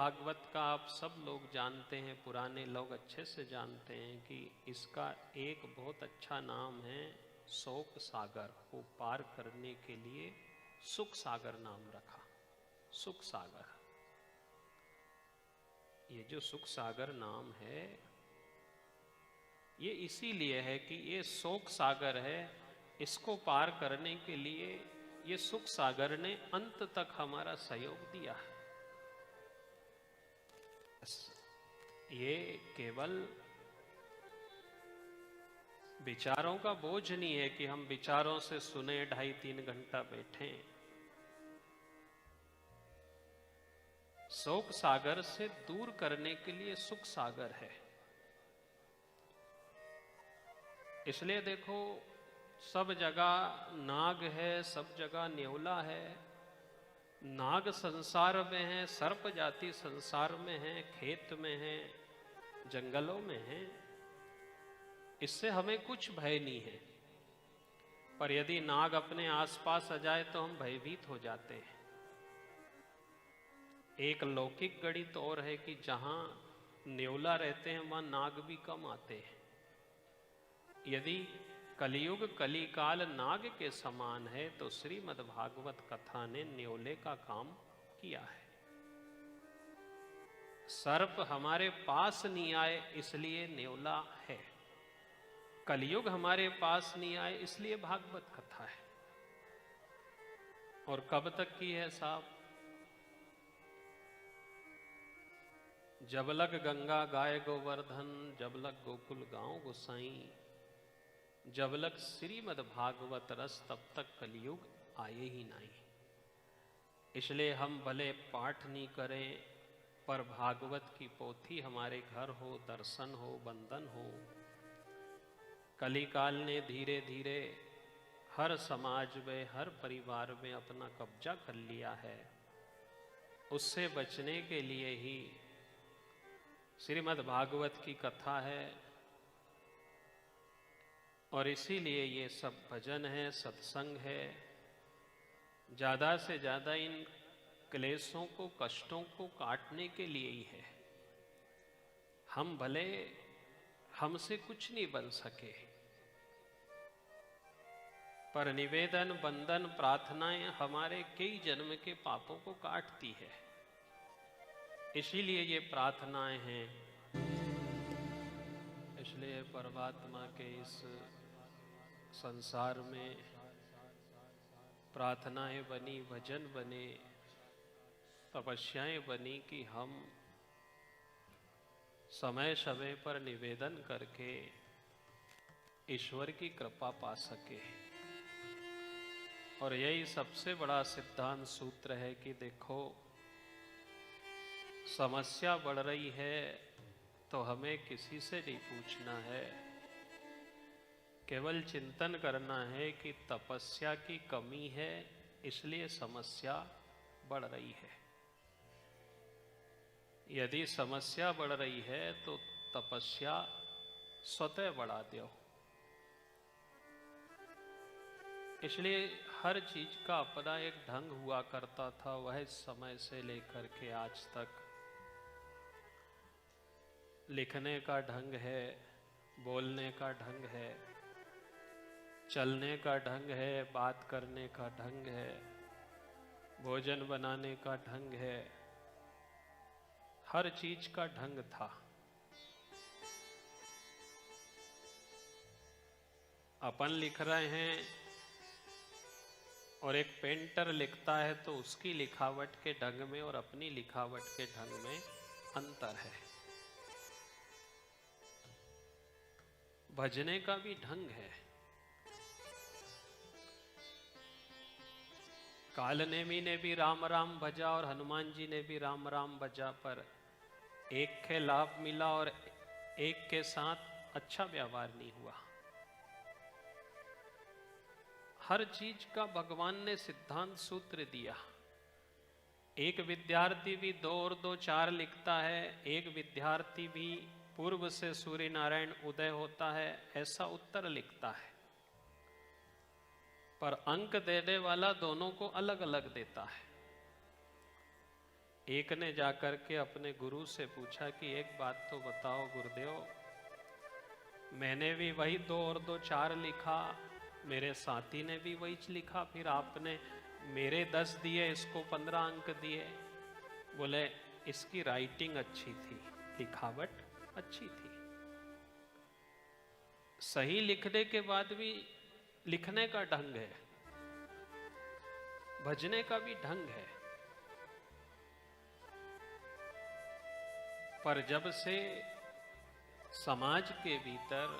भागवत का आप सब लोग जानते हैं, पुराने लोग अच्छे से जानते हैं कि इसका एक बहुत अच्छा नाम है शोक सागर। को पार करने के लिए सुख सागर नाम रखा। सुख सागर, ये जो सुख सागर नाम है ये इसीलिए है कि ये शोक सागर है। इसको पार करने के लिए ये सुख सागर ने अंत तक हमारा सहयोग दिया है। ये केवल विचारों का बोझ नहीं है कि हम विचारों से सुने 2.5-3 घंटा बैठे। शोक सागर से दूर करने के लिए सुख सागर है। इसलिए देखो, सब जगह नाग है, सब जगह न्योला है। नाग संसार में है, सर्प जाति संसार में है, खेत में है, जंगलों में है। इससे हमें कुछ भय नहीं है। पर यदि नाग अपने आसपास आ जाए तो हम भयभीत हो जाते हैं। एक लौकिक गणित और है कि जहां न्योला रहते हैं वहां नाग भी कम आते हैं। यदि कलियुग कलिकाल नाग के समान है तो श्रीमद् भागवत कथा ने न्योले का काम किया है। सर्प हमारे पास नहीं आए इसलिए न्योला है। कलियुग हमारे पास नहीं आए इसलिए भागवत कथा है। और कब तक की है साहब? जब लग गंगा गाय गोवर्धन, जब लग गोकुल गांव गोसाई, जब लग श्रीमद् भागवत रस, तब तक कलियुग आए ही नहीं। इसलिए हम भले पाठ नहीं करें पर भागवत की पोथी हमारे घर हो, दर्शन हो, बंदन हो। कलिकाल ने धीरे धीरे हर समाज में, हर परिवार में अपना कब्जा कर लिया है। उससे बचने के लिए ही श्रीमद् भागवत की कथा है। और इसीलिए ये सब भजन है, सत्संग है। ज़्यादा से ज़्यादा इन क्लेशों को, कष्टों को काटने के लिए ही है। हम भले हमसे कुछ नहीं बन सके पर निवेदन, बंदन, प्रार्थनाएं हमारे कई जन्म के पापों को काटती है। इसीलिए ये प्रार्थनाएं हैं। इसलिए परमात्मा के इस संसार में प्रार्थनाएं बनी, भजन बने, तपस्याएं बनी कि हम समय समय पर निवेदन करके ईश्वर की कृपा पा सके। और यही सबसे बड़ा सिद्धांत सूत्र है कि देखो, समस्या बढ़ रही है तो हमें किसी से नहीं पूछना है, केवल चिंतन करना है कि तपस्या की कमी है इसलिए समस्या बढ़ रही है। यदि समस्या बढ़ रही है तो तपस्या स्वतः बढ़ा दो। इसलिए हर चीज का अपना एक ढंग हुआ करता था। वह समय से लेकर के आज तक लिखने का ढंग है, बोलने का ढंग है, चलने का ढंग है, बात करने का ढंग है, भोजन बनाने का ढंग है। हर चीज का ढंग था। अपन लिख रहे हैं और एक पेंटर लिखता है तो उसकी लिखावट के ढंग में और अपनी लिखावट के ढंग में अंतर है। भजने का भी ढंग है। कालनेमी ने भी राम राम भजा और हनुमान जी ने भी राम राम भजा, पर एक के लाभ मिला और एक के साथ अच्छा व्यवहार नहीं हुआ। हर चीज का भगवान ने सिद्धांत सूत्र दिया। एक विद्यार्थी भी 2 और 2 4 लिखता है, एक विद्यार्थी भी पूर्व से सूर्य नारायण उदय होता है ऐसा उत्तर लिखता है, पर अंक देने वाला दोनों को अलग अलग देता है। एक ने जाकर के अपने गुरु से पूछा कि एक बात तो बताओ गुरुदेव, मैंने भी वही 2 और 2 4 लिखा, मेरे साथी ने भी वही लिखा, फिर आपने मेरे 10 दिए, इसको 15 अंक दिए। बोले इसकी राइटिंग अच्छी थी, लिखावट अच्छी थी। सही लिखने के बाद भी लिखने का ढंग है, भजने का भी ढंग है, पर जब से समाज के भीतर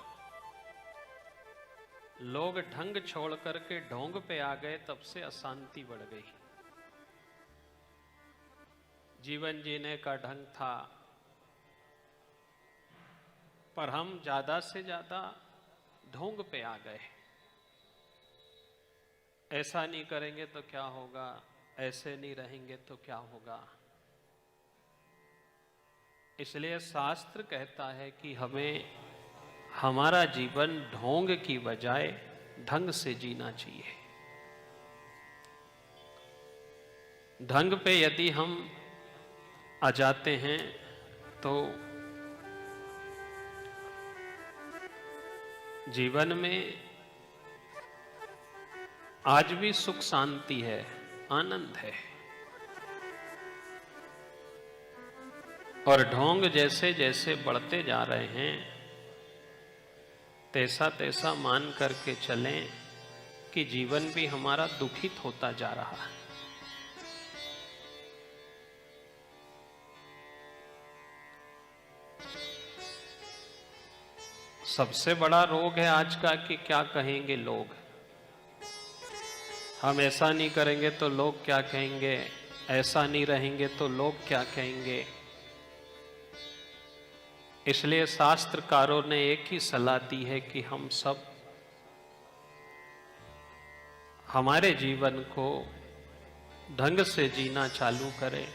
लोग ढंग छोड़ करके ढोंग पे आ गए, तब से अशांति बढ़ गई। जीवन जीने का ढंग था, पर हम ज्यादा से ज्यादा ढोंग पे आ गए। ऐसा नहीं करेंगे तो क्या होगा, ऐसे नहीं रहेंगे तो क्या होगा। इसलिए शास्त्र कहता है कि हमें हमारा जीवन ढोंग की बजाय ढंग से जीना चाहिए। ढंग पे यदि हम आ जाते हैं तो जीवन में आज भी सुख शांति है, आनंद है। और ढोंग जैसे जैसे बढ़ते जा रहे हैं, तैसा तैसा मान करके चलें कि जीवन भी हमारा दुखित होता जा रहा है। सबसे बड़ा रोग है आज का कि क्या कहेंगे लोग। हम ऐसा नहीं करेंगे तो लोग क्या कहेंगे, ऐसा नहीं रहेंगे तो लोग क्या कहेंगे। इसलिए शास्त्रकारों ने एक ही सलाह दी है कि हम सब हमारे जीवन को ढंग से जीना चालू करें,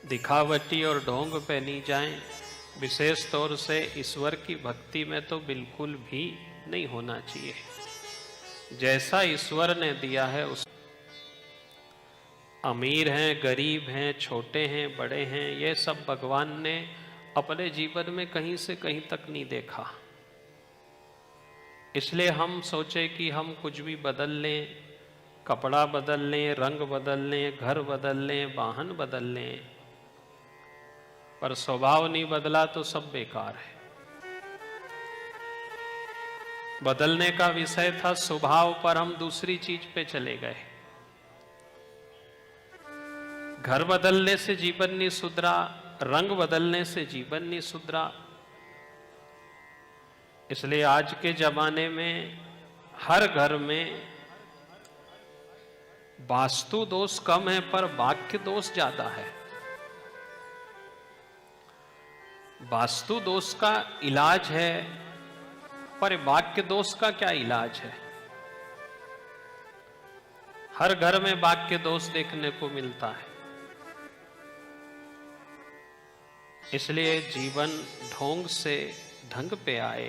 दिखावटी और ढोंग पे नहीं जाएं। विशेष तौर से ईश्वर की भक्ति में तो बिल्कुल भी नहीं होना चाहिए। जैसा ईश्वर ने दिया है उस अमीर हैं, गरीब हैं, छोटे हैं, बड़े हैं, ये सब भगवान ने अपने जीवन में कहीं से कहीं तक नहीं देखा। इसलिए हम सोचे कि हम कुछ भी बदल लें, कपड़ा बदल लें, रंग बदल लें, घर बदल लें, वाहन बदल लें, पर स्वभाव नहीं बदला तो सब बेकार है। बदलने का विषय था स्वभाव, पर हम दूसरी चीज पे चले गए। घर बदलने से जीवन नहीं सुधरा, रंग बदलने से जीवन नहीं सुधरा। इसलिए आज के जमाने में हर घर में वास्तु दोष कम है, पर वाक्य दोष ज्यादा है। वास्तु दोष का इलाज है, पर वाक्य दोष का क्या इलाज है। हर घर में वाक्य दोष देखने को मिलता है। इसलिए जीवन ढोंग से ढंग पे आए,